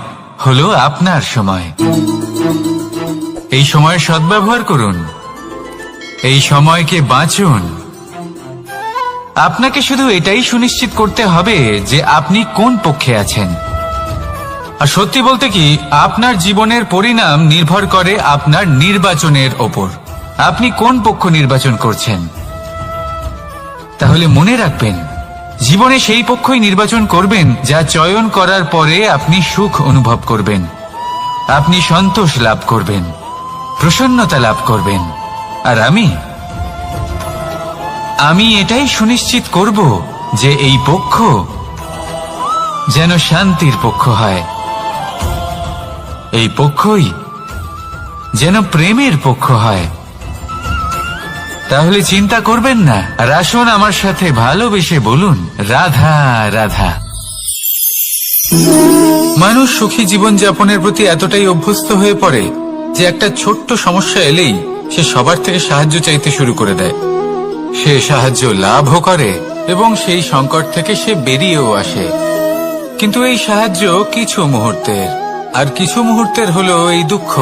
হলো আপনার সময়। এই সময়ের সদ্ব্যবহার করুন, এই সময়কে বাঁচুন। আপনাকে শুধু এটাই সুনিশ্চিত করতে হবে যে আপনি কোন পক্ষে আছেন। আর সত্যি বলতে কি, আপনার জীবনের পরিণাম নির্ভর করে আপনার নির্বাচনের ওপর। আপনি কোন পক্ষ নির্বাচন করছেন। তাহলে মনে রাখবেন, জীবনে সেই পক্ষই নির্বাচন করবেন যা চয়ন করার পরে আপনি সুখ অনুভব করবেন, আপনি সন্তোষ লাভ করবেন, প্রসন্নতা লাভ করবেন। আর আমি এটাই সুনিশ্চিত করব যে এই পক্ষ যেন শান্তির পক্ষ হয়, এই পক্ষই যেন প্রেমের পক্ষ হয়। তাহলে চিন্তা করবেন না, আর আসুন আমার সাথে ভালোবেসে বলুন, রাধা রাধা। মানুষ সুখী জীবনযাপনের প্রতি এতটাই অভ্যস্ত হয়ে পড়ে যে একটা ছোট্ট সমস্যা এলেই সে সবার থেকে সাহায্য চাইতে শুরু করে দেয়। সে সাহায্য লাভও করে এবং সেই সংকট থেকে সে বেরিয়েও আসে। কিন্তু এই সাহায্য কিছু মুহূর্তের, আর কিছু মুহূর্তের হলো এই দুঃখ।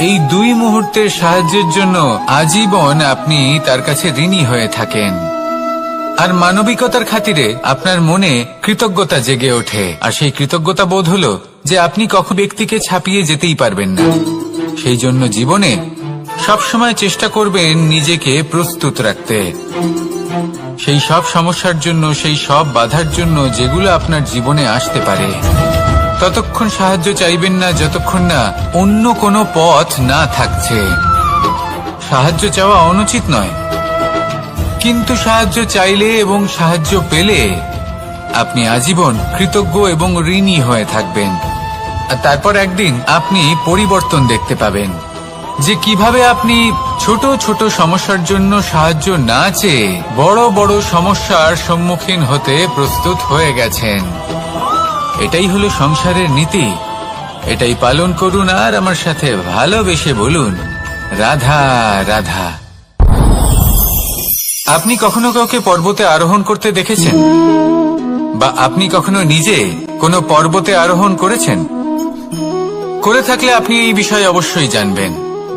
এই দুই মুহূর্তের সাহায্যের জন্য আজীবন আপনি তার কাছে ঋণী হয়ে থাকেন। আর মানবিকতার খাতিরে আপনার মনে কৃতজ্ঞতা জেগে ওঠে। আর সেই কৃতজ্ঞতা বোধ হলো যে আপনি কখনো ব্যক্তিকে ছাপিয়ে যেতেই পারবেন না। সেই জন্য জীবনে সবসময় চেষ্টা করবেন নিজেকে প্রস্তুত রাখতে সেই সব সমস্যার জন্য, সেই সব বাধার জন্য যেগুলো আপনার জীবনে আসতে পারে। ততক্ষণ সাহায্য চাইবেন না যতক্ষণ না অন্য কোনো পথ না থাকছে। সাহায্য চাওয়া অনুচিত নয়, কিন্তু সাহায্য চাইলে এবং সাহায্য পেলে আপনি আজীবন কৃতজ্ঞ এবং ঋণী হয়ে থাকবেন। আর তারপর একদিন আপনি পরিবর্তন দেখতে পাবেন যে কিভাবে আপনি ছোট ছোট সমস্যার জন্য সাহায্য না চেয়ে বড় বড় সমস্যার সম্মুখীন হতে প্রস্তুত হয়ে গেছেন। এটাই হলো সংসারের নীতি। এটাই পালন করুন আর আমার সাথে ভালোবেসে বলুন, রাধা রাধা। আপনি কখনো কাউকে পর্বতে আরোহণ করতে দেখেছেন? বা আপনি কখনো নিজে কোনো পর্বতে আরোহণ করেছেন? করে থাকলে আপনি এই বিষয়ে অবশ্যই জানবেন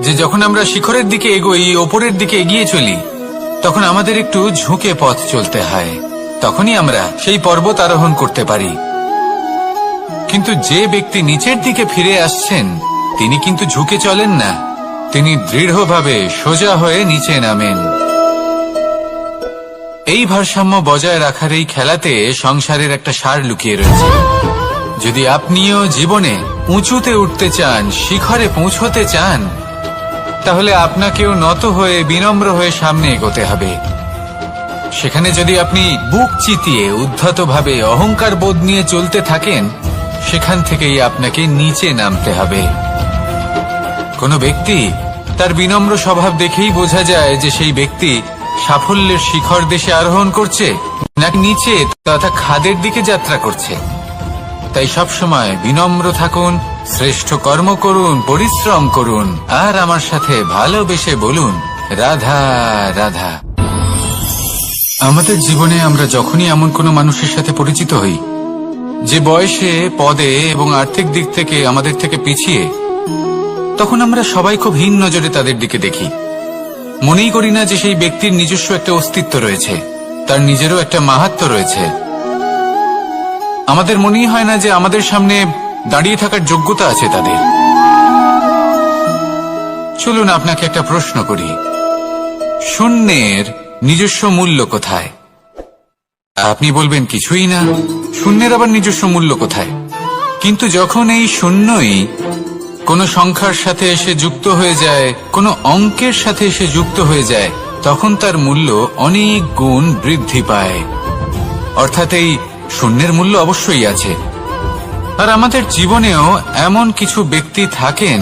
যে যখন আমরা শিখরের দিকে এগোই, ওপরের দিকে এগিয়ে চলি, তখন আমাদের একটু ঝুঁকে পথ চলতে হয়। তখনই আমরা সেই পর্বত আরোহণ করতে পারি। কিন্তু যে ব্যক্তি নিচের দিকে ফিরে আসছেন তিনি কিন্তু ঝুঁকে চলেন না, তিনি দৃঢ়ভাবে সোজা হয়ে নিচে নামেন। এই ভারসাম্য বজায় রাখার এই খেলাতে সংসারের একটা সার লুকিয়ে রয়েছে। যদি আপনিও জীবনে উঁচুতে উঠতে চান, শিখরে পৌঁছতে চান, তাহলে আপনাকেও নত হয়ে বিনম্র হয়ে সামনে এগোতে হবে। সেখানে যদি আপনি বুক চিতিয়ে উদ্ধতভাবে অহংকার বোধ নিয়ে চলতে থাকেন, সেখান থেকেই আপনাকে নিচে নামতে হবে। কোনো ব্যক্তি তার বিনম্র স্বভাব দেখেই বোঝা যায় যে সেই ব্যক্তি সাফল্যের শিখর দেশে আরোহণ করছে নাকি নিচে তথা খাদের দিকে যাত্রা করছে। তাই সবসময় বিনম্র থাকুন, শ্রেষ্ঠ কর্ম করুন, পরিশ্রম করুন আর আমার সাথে ভালোবেসে বলুন, রাধা রাধা। আমাদের জীবনে আমরা যখনই এমন কোনো মানুষের সাথে পরিচিত হই যে বয়সে, পদে এবং আর্থিক দিক থেকে আমাদের থেকে পিছিয়ে, তখন আমরা সবাই খুব হীন নজরে তাদের দিকে দেখি। মনেই করি না যে সেই ব্যক্তির নিজস্ব একটা অস্তিত্ব রয়েছে, তার নিজেরও একটা মাহাত্ম্য রয়েছে। আমাদের মনেই হয় না যে আমাদের সামনে দাঁড়িয়ে থাকার যোগ্যতা আছে তাদের। চলুন আপনাকে একটা প্রশ্ন করি, শূন্যের নিজস্ব মূল্য কোথায়? আপনি বলবেন কিছুই না। শূন্যের আবার নিজস্ব মূল্য কোথায়? কিন্তু যখন এই শূন্যই কোনো সংখ্যার সাথে এসে যুক্ত হয়ে যায়, কোনো অঙ্কের সাথে এসে যুক্ত হয়ে যায়, তখন তার মূল্য অনেক গুণ বৃদ্ধি পায়। অর্থাৎ এই শূন্যের মূল্য অবশ্যই আছে। আর আমাদের জীবনেও এমন কিছু ব্যক্তি থাকেন,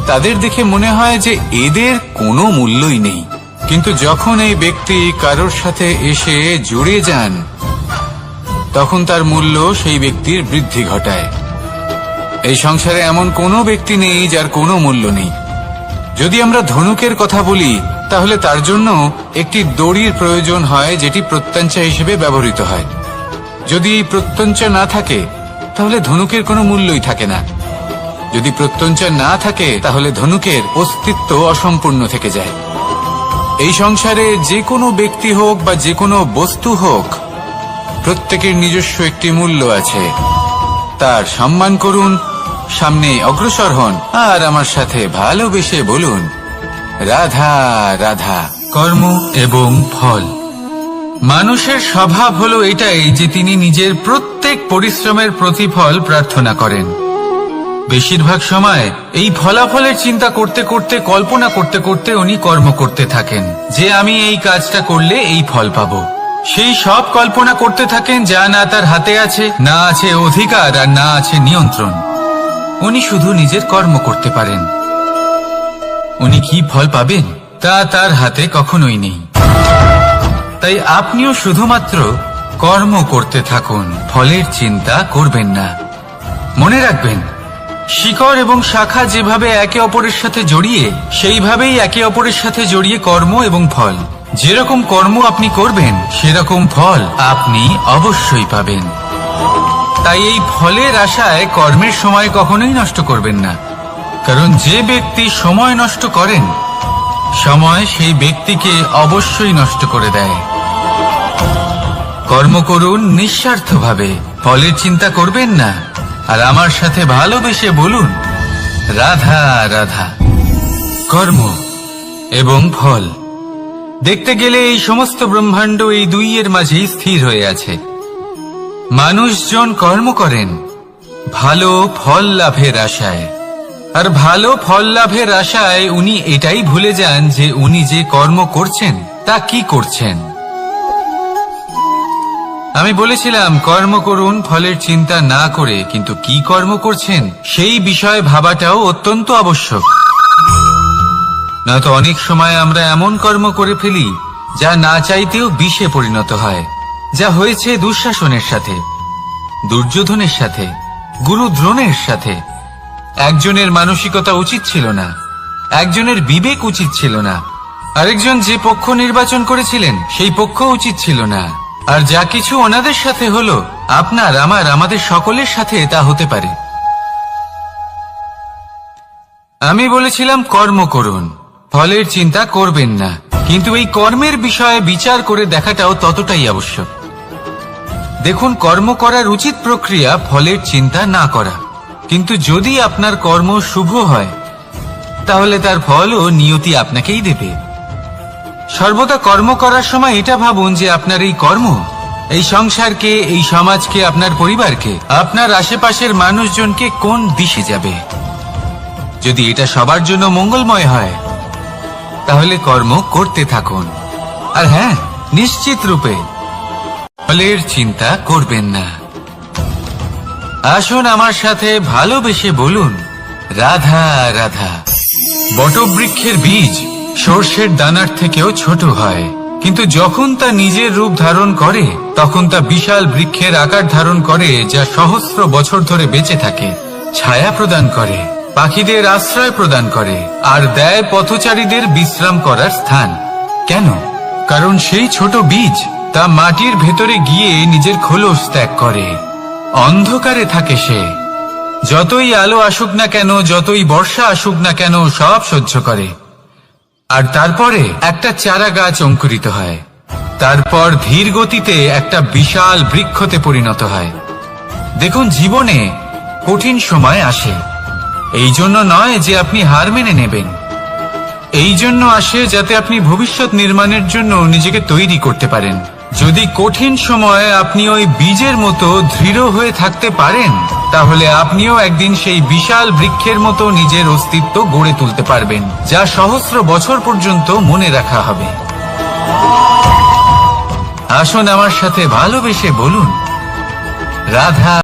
তাদের দেখে মনে হয় যে এদের কোনো মূল্যই নেই, কিন্তু যখন এই ব্যক্তি কারোর সাথে এসে জুড়ে যান, তখন তার মূল্য সেই ব্যক্তির বৃদ্ধি ঘটায়। এই সংসারে এমন কোনো ব্যক্তি নেই যার কোনো মূল্য নেই। যদি আমরা ধনুকের কথা বলি, তাহলে তার জন্য একটি দড়ির প্রয়োজন হয়, যেটি প্রত্যঞ্চা হিসেবে ব্যবহৃত হয়। যদি এই প্রত্যঞ্চা না থাকে, তাহলে ধনুকের কোনো মূল্যই থাকে না। যদি প্রত্যঞ্চা না থাকে, তাহলে ধনুকের অস্তিত্ব অসম্পূর্ণ থেকে যায়। এই সংসারে যে কোনো ব্যক্তি হোক বা যে কোনো বস্তু হোক, প্রত্যেকের নিজস্ব একটি মূল্য আছে। তার সম্মান করুন, সামনে অগ্রসর হন, আর আমার সাথে ভালোবেসে বলুন, রাধা রাধা। কর্ম এবং ফল। মানুষের স্বভাব হলো এটাই যে তিনি নিজের প্রত্যেক পরিশ্রমের প্রতিফল প্রার্থনা করেন। বেশিরভাগ সময় এই ফলাফলের চিন্তা করতে করতে, কল্পনা করতে করতে উনি কর্ম করতে থাকেন, যে আমি এই কাজটা করলে এই ফল পাবো। সেই সব কল্পনা করতে থাকেন যা না তার হাতে আছে, না আছে অধিকার, আর না আছে নিয়ন্ত্রণ। উনি শুধু নিজের কর্ম করতে পারেন। উনি কি ফল পাবেন তা তার হাতে কখনোই নেই। তাই আপনিও শুধুমাত্র কর্ম করতে থাকুন, ফলের চিন্তা করবেন না। মনে রাখবেন, শিকড় এবং শাখা যেভাবে একে অপরের সাথে জড়িয়ে, সেইভাবেই একে অপরের সাথে জড়িয়ে কর্ম এবং ফল। যেরকম কর্ম আপনি করবেন, সেরকম ফল আপনি অবশ্যই পাবেন। তাই এই ফলের আশায় কর্মের সময় কখনোই নষ্ট করবেন না, কারণ যে ব্যক্তি সময় নষ্ট করেন, সময় সেই ব্যক্তিকে অবশ্যই নষ্ট করে দেয়। কর্ম করুন নিঃস্বার্থভাবে, ফলের চিন্তা করবেন না, আর আমার সাথে ভালোবেসে বলুন, রাধা রাধা। কর্ম এবং ফল। দেখতে গেলে এই সমস্ত ব্রহ্মাণ্ড এই দুইয়ের মাঝেই স্থির হয়ে আছে। মানুষজন কর্ম করেন ভালো ফল লাভের আশায়, আর ভালো ফল লাভের আশায় উনি এটাই ভুলে যান যে উনি যে কর্ম করছেন তা কি করছেন। আমি বলেছিলাম কর্ম করুন ফলের চিন্তা না করে, কিন্তু কি কর্ম করছেন সেই বিষয়ে ভাবাটাও অত্যন্ত আবশ্যক। নয়তো অনেক সময় আমরা এমন কর্ম করে ফেলি যা না চাইতেও বিষে পরিণত হয়, যা হয়েছে দুঃশাসনের সাথে, দুর্যোধনের সাথে, গুরু দ্রোণের সাথে। একজনের মানসিকতা উচিত ছিল না, একজনের বিবেক উচিত ছিল না, আরেকজন যে পক্ষ নির্বাচন করেছিলেন সেই পক্ষ উচিত ছিল না। আর যা কিছু ওনাদের সাথে হলো, আপনার, আমার, আমাদের সকলের সাথে তা হতে পারে। আমি বলেছিলাম কর্ম করুন, ফলের চিন্তা করবেন না, কিন্তু এই কর্মের বিষয়ে বিচার করে দেখাটাও ততটাই আবশ্যক। দেখুন, কর্ম করার উচিত প্রক্রিয়া ফলের চিন্তা না করা, কিন্তু যদি আপনার কর্ম শুভ হয়, তাহলে তার ফলও নিয়তি আপনাকেই দেবে। সর্বদা কর্ম করার সময় এটা ভাবুন যে আপনার এই কর্ম এই সংসারকে, এই সমাজকে, আপনার পরিবারকে, আপনার আশেপাশের মানুষজনকে কোন দিশে যাবে। যদি এটা সবার জন্য মঙ্গলময় হয়, তাহলে কর্ম করতে থাকুন। আর হ্যাঁ, নিশ্চিত রূপে ফলের চিন্তা করবেন না। আসুন আমার সাথে ভালোবেসে বলুন, রাধা রাধা। বটবৃক্ষের বীজ সর্ষের দানার থেকেও ছোট হয়, কিন্তু যখন তা নিজের রূপ ধারণ করে, তখন তা বিশাল বৃক্ষের আকার ধারণ করে, যা সহস্র বছর ধরে বেঁচে থাকে, ছায়া প্রদান করে, পাখিদের আশ্রয় প্রদান করে, আর দেয় পথচারীদের বিশ্রাম করার স্থান। কেন? কারণ সেই ছোট বীজ তা মাটির ভেতরে গিয়ে নিজের খোলস ত্যাগ করে। অন্ধকারে থাকে সে, যতই আলো আসুক না কেন, যতই বর্ষা আসুক না কেন, সব সহ্য করে। আর তারপরে একটা চারা গাছ অঙ্কুরিত হয়, তারপর ধীর গতিতে একটা বিশাল বৃক্ষতে পরিণত হয়। দেখুন, জীবনে কঠিন সময় আসে, এই জন্য নয় যে আপনি হার মেনে নেবেন, এই জন্য আসে যাতে আপনি ভবিষ্যৎ নির্মাণের জন্য নিজেকে তৈরি করতে পারেন। যদি কঠিন সময়ে আপনি ওই বীজের মতো দৃঢ় হয়ে থাকতে পারেন, তাহলে আপনিও একদিন সেই বিশাল বৃক্ষের মতো নিজের অস্তিত্ব গড়ে তুলতে পারবেন, যা সহস্র বছর পর্যন্ত মনে রাখা হবে। আসুন আমার সাথে ভালোবেসে বলুন, রাধা।